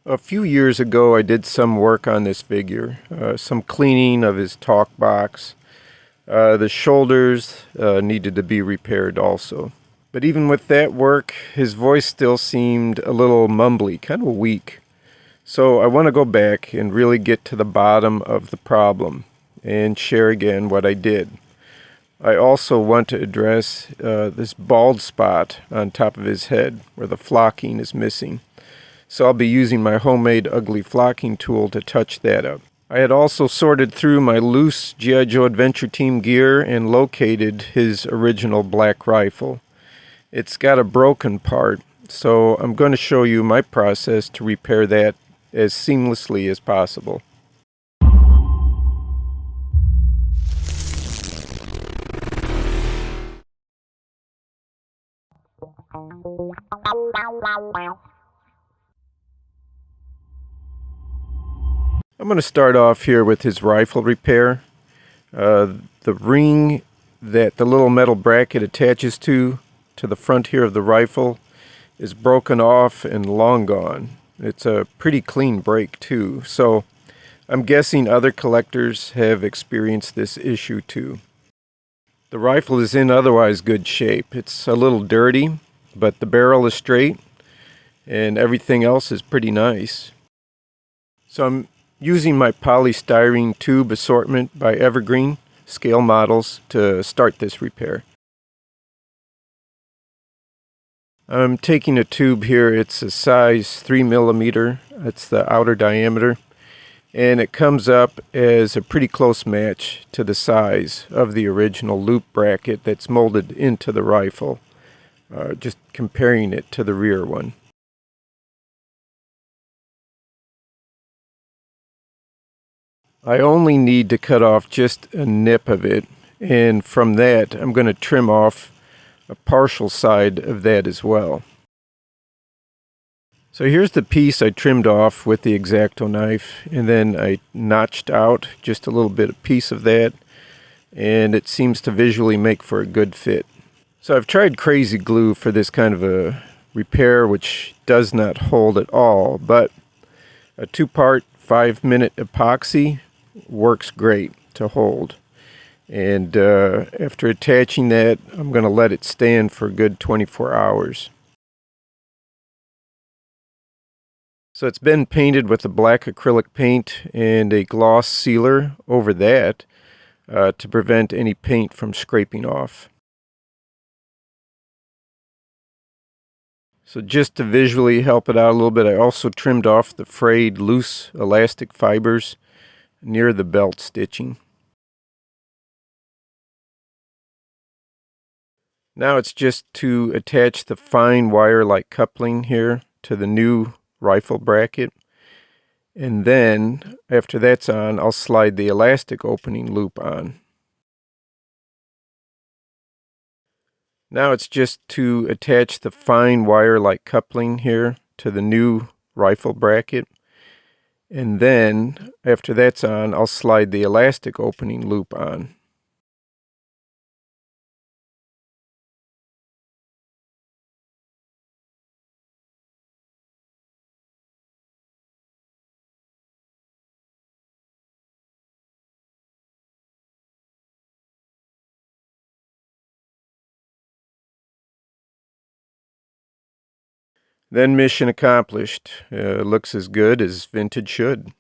A few years ago, I did some work on this figure, some cleaning of his talk box. The shoulders needed to be repaired also. But even with that work, his voice still seemed a little mumbly, kind of weak. So I want to go back and really get to the bottom of the problem and share again what I did. I also want to address this bald spot on top of his head where the flocking is missing. So I'll be using my homemade ugly flocking tool to touch that up. I had also sorted through my loose G.I. Joe Adventure Team gear and located his original black rifle. It's got a broken part, so I'm going to show you my process to repair that as seamlessly as possible. I'm going to start off here with his rifle repair. The ring that the little metal bracket attaches to the front here of the rifle is broken off and long gone. It's a pretty clean break too, so I'm guessing other collectors have experienced this issue too. The rifle is in otherwise good shape. It's a little dirty, but the barrel is straight and everything else is pretty nice. So I'm using my polystyrene tube assortment by Evergreen scale models to start this repair. I'm taking a tube here. It's a size 3 millimeter. That's the outer diameter. And it comes up as a pretty close match to the size of the original loop bracket that's molded into the rifle, just comparing it to the rear one. I only need to cut off just a nip of it, and from that I'm going to trim off a partial side of that as well. So here's the piece I trimmed off with the X-Acto knife, and then I notched out just a little bit of piece of that, and it seems to visually make for a good fit. So I've tried crazy glue for this kind of a repair, which does not hold at all, but a 2-part 5-minute epoxy works great to hold. And after attaching that, I'm going to let it stand for a good 24 hours. So it's been painted with a black acrylic paint and a gloss sealer over that to prevent any paint from scraping off. So just to visually help it out a little bit, I also trimmed off the frayed loose elastic fibers near the belt stitching. Now it's just to attach the fine wire-like coupling here to the new rifle bracket. And then, after that's on, I'll slide the elastic opening loop on. Now it's just to attach the fine wire-like coupling here to the new rifle bracket. And then, after that's on, I'll slide the elastic opening loop on. Then mission accomplished. Looks as good as vintage should.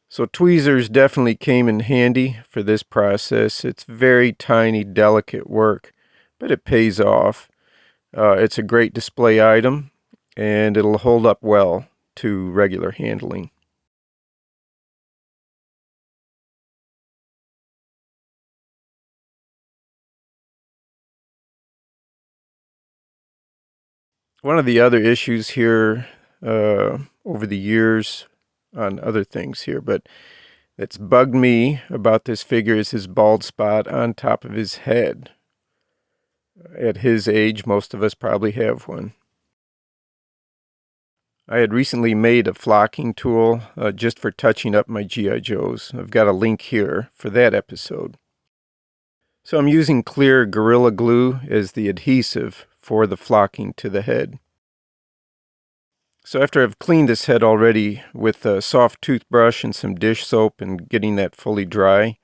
So tweezers definitely came in handy for this process. It's very tiny, delicate work, but it pays off. It's a great display item, and it'll hold up well to regular handling. One of the other issues here over the years on other things here, but that's bugged me about this figure is his bald spot on top of his head. At his age, most of us probably have one. I had recently made a flocking tool just for touching up my G.I. Joes. I've got a link here for that episode. So I'm using clear Gorilla Glue as the adhesive for the flocking to the head. So after I've cleaned this head already with a soft toothbrush and some dish soap and getting that fully dry,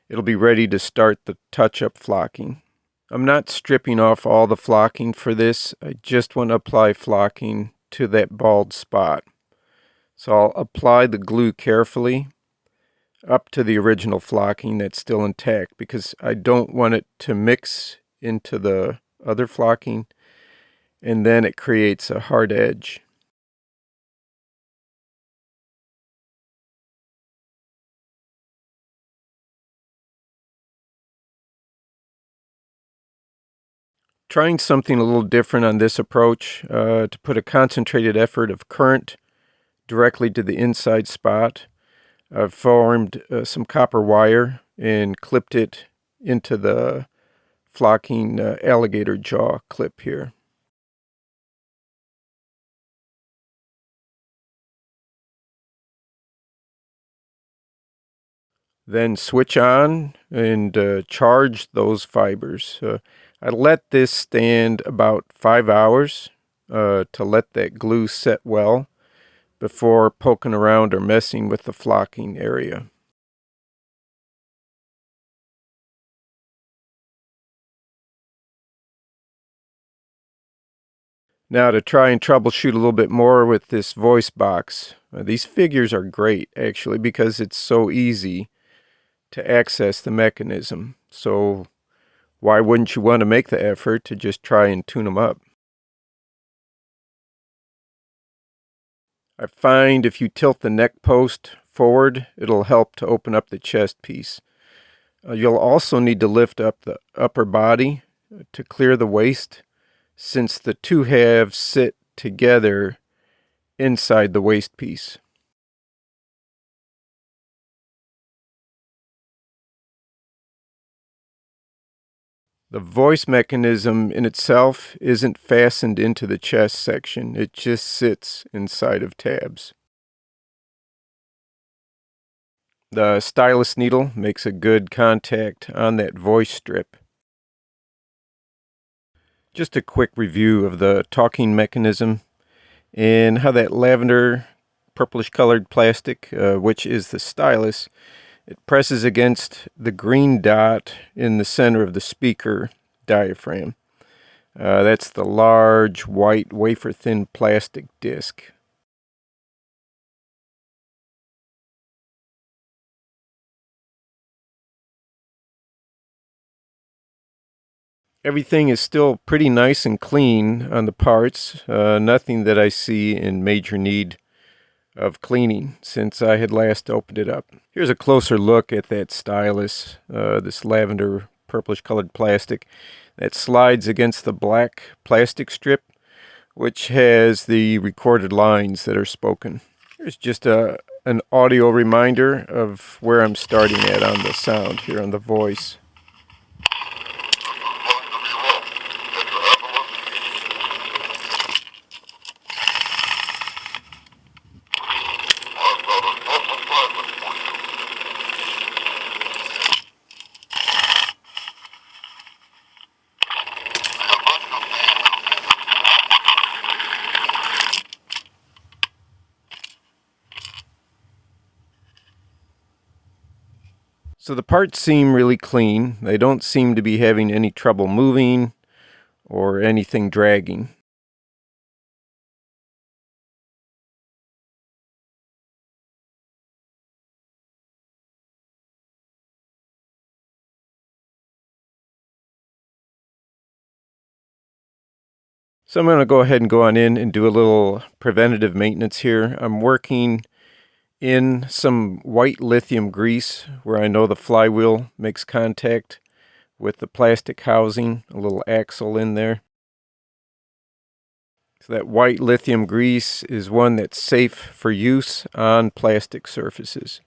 it'll be ready to start the touch-up flocking. I'm not stripping off all the flocking for this. I just want to apply flocking to that bald spot. So I'll apply the glue carefully up to the original flocking that's still intact because I don't want it to mix into the other flocking and then it creates a hard edge. Trying something a little different on this approach to put a concentrated effort of current directly to the inside spot. I've formed some copper wire and clipped it into the flocking alligator jaw clip here. Then switch on and charge those fibers. I let this stand about 5 hours to let that glue set well before poking around or messing with the flocking area. Now to try and troubleshoot a little bit more with this voice box. These figures are great actually because it's so easy to access the mechanism. So why wouldn't you want to make the effort to just try and tune them up? I find if you tilt the neck post forward, it'll help to open up the chest piece. You'll also need to lift up the upper body to clear the waist, since the two halves sit together inside the waist piece. The voice mechanism in itself isn't fastened into the chest section, it just sits inside of tabs. The stylus needle makes a good contact on that voice strip. Just a quick review of the talking mechanism and how that lavender purplish colored plastic, which is the stylus, it presses against the green dot in the center of the speaker diaphragm. That's the large white wafer thin plastic disc. Everything is still pretty nice and clean on the parts. Nothing that I see in major need of cleaning since I had last opened it up. Here's a closer look at that stylus, this lavender purplish colored plastic that slides against the black plastic strip, which has the recorded lines that are spoken. Here's just an audio reminder of where I'm starting at on the sound here on the voice. So the parts seem really clean. They don't seem to be having any trouble moving or anything dragging. So I'm going to go ahead and go on in and do a little preventative maintenance here. I'm working in some white lithium grease where I know the flywheel makes contact with the plastic housing, a little axle in there. So that white lithium grease is one that's safe for use on plastic surfaces.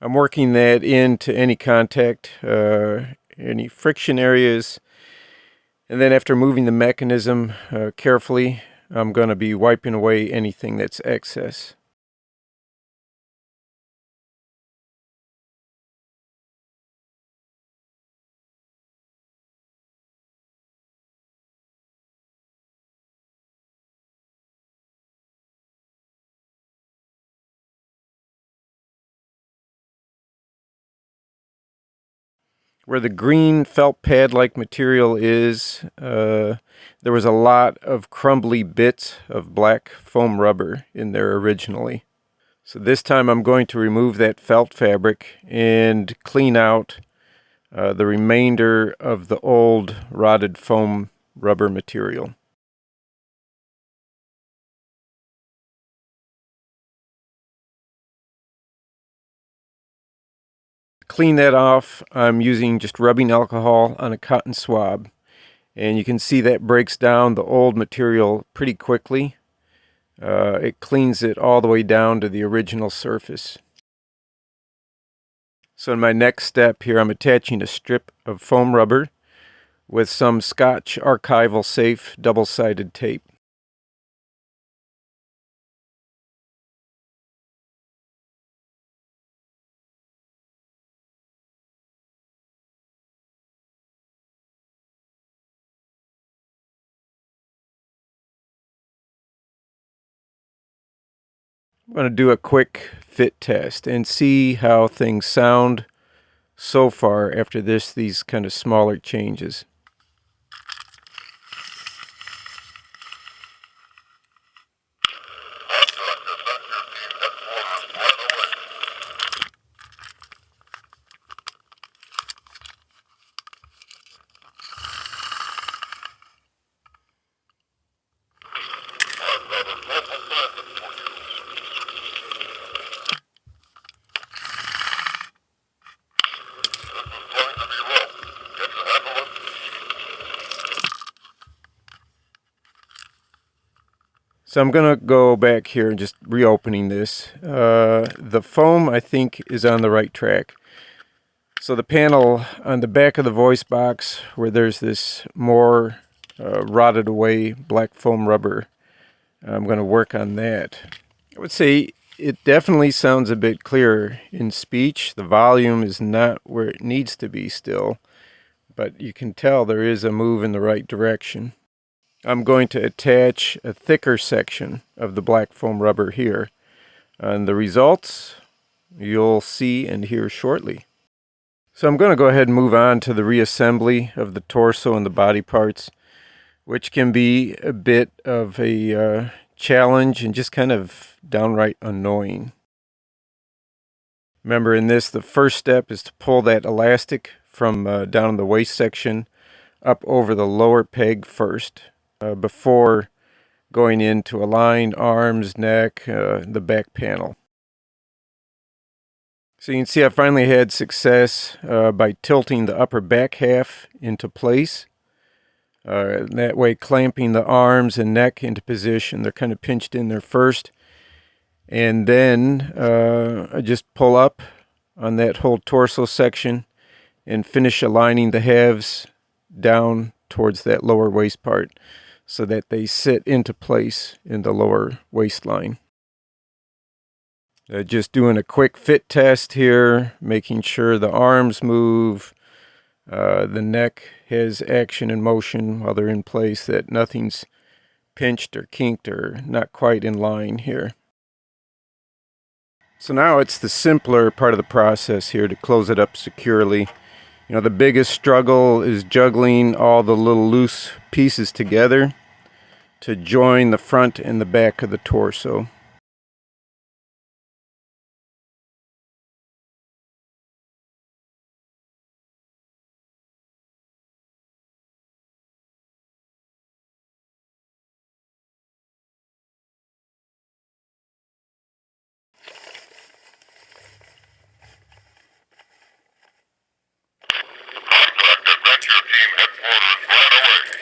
I'm working that into any contact, any friction areas, and then after moving the mechanism carefully, I'm going to be wiping away anything that's excess. Where the green felt pad-like material is, there was a lot of crumbly bits of black foam rubber in there originally. So this time I'm going to remove that felt fabric and clean out the remainder of the old rotted foam rubber material. Clean that off, I'm using just rubbing alcohol on a cotton swab. And you can see that breaks down the old material pretty quickly. It cleans it all the way down to the original surface. So in my next step here, I'm attaching a strip of foam rubber with some Scotch Archival Safe double-sided tape. I'm going to do a quick fit test and see how things sound so far after these kind of smaller changes. So I'm going to go back here and just reopening this. The foam, I think, is on the right track. So the panel on the back of the voice box where there's this more rotted away black foam rubber, I'm going to work on that. I would say it definitely sounds a bit clearer in speech. The volume is not where it needs to be still, but you can tell there is a move in the right direction. I'm going to attach a thicker section of the black foam rubber here. And the results you'll see and hear shortly. So I'm going to go ahead and move on to the reassembly of the torso and the body parts, which can be a bit of a challenge and just kind of downright annoying. Remember, in this, the first step is to pull that elastic from down in the waist section up over the lower peg first, before going in to align arms, neck, the back panel. So you can see I finally had success by tilting the upper back half into place. That way clamping the arms and neck into position. They're kind of pinched in there first. And then I just pull up on that whole torso section and finish aligning the halves down towards that lower waist part so that they sit into place in the lower waistline. Just doing a quick fit test here, making sure the arms move, the neck has action and motion while they're in place, that nothing's pinched or kinked or not quite in line here. So now it's the simpler part of the process here to close it up securely. You know, the biggest struggle is juggling all the little loose pieces together to join the front and the back of the torso. Back to your team headquarters right away.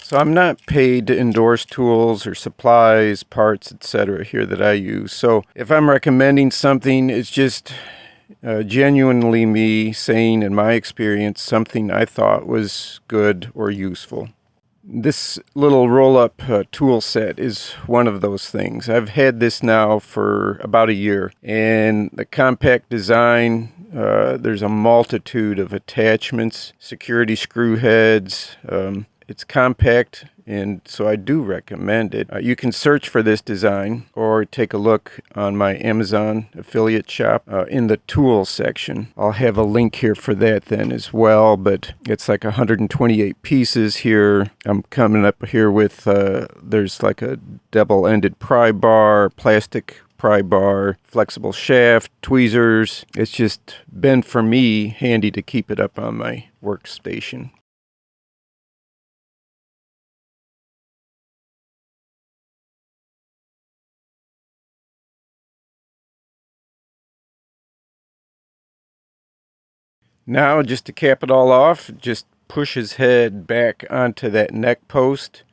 So I'm not paid to endorse tools or supplies, parts, etc. here that I use. So if I'm recommending something, it's just genuinely me saying, in my experience, something I thought was good or useful. This little roll-up tool set is one of those things. I've had this now for about a year, and the compact design, there's a multitude of attachments, security screw heads. It's compact, and so I do recommend it. You can search for this design or take a look on my Amazon affiliate shop in the tools section. I'll have a link here for that then as well, but it's like 128 pieces here. I'm coming up here with, there's like a double-ended pry bar, plastic pry bar, flexible shaft, tweezers. It's just been, for me, handy to keep it up on my workstation. Now, just to cap it all off, just push his head back onto that neck post,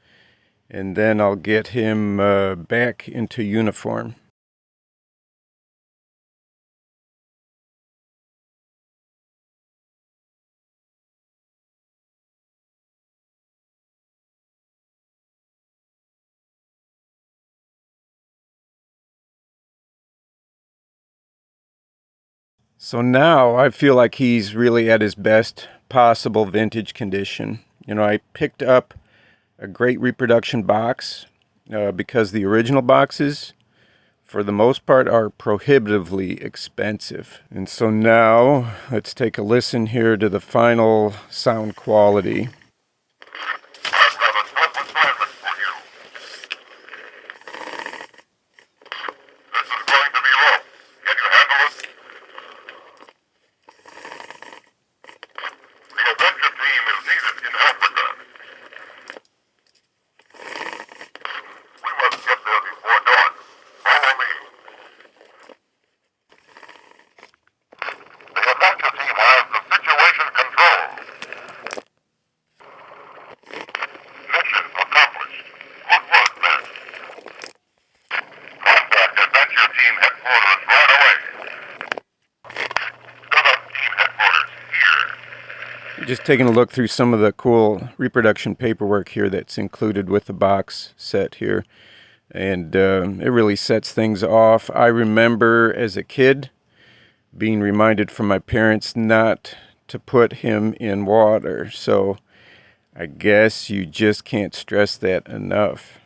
and then I'll get him back into uniform. So now I feel like he's really at his best possible vintage condition. You know, I picked up a great reproduction box because the original boxes, for the most part, are prohibitively expensive. And so now let's take a listen here to the final sound quality. I've got a double assignment for you. This is going to be rough. Can you handle it? The adventure team is needed in Africa. We must get there before dawn. Follow me. The adventure team has the situation controlled. Mission accomplished. Good work, men. Contact adventure team headquarters right away. Set up team headquarters here. Just taking a look through some of the cool reproduction paperwork here that's included with the box set here. And it really sets things off. I remember as a kid being reminded from my parents not to put him in water. So I guess you just can't stress that enough.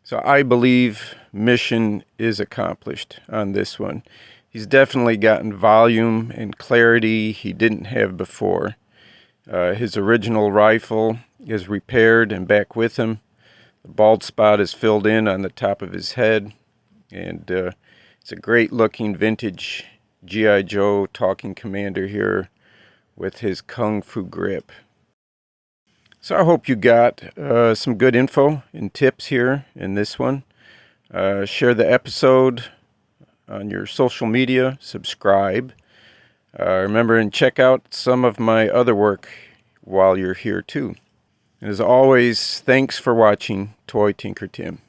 So I believe mission is accomplished on this one. He's definitely gotten volume and clarity he didn't have before. His original rifle is repaired and back with him. The bald spot is filled in on the top of his head. And it's a great looking vintage G.I. Joe talking commander here with his kung fu grip. So I hope you got some good info and tips here in this one. Share the episode on your social media. Subscribe. Remember and check out some of my other work while you're here too. And as always, thanks for watching Toy Tinker Tim.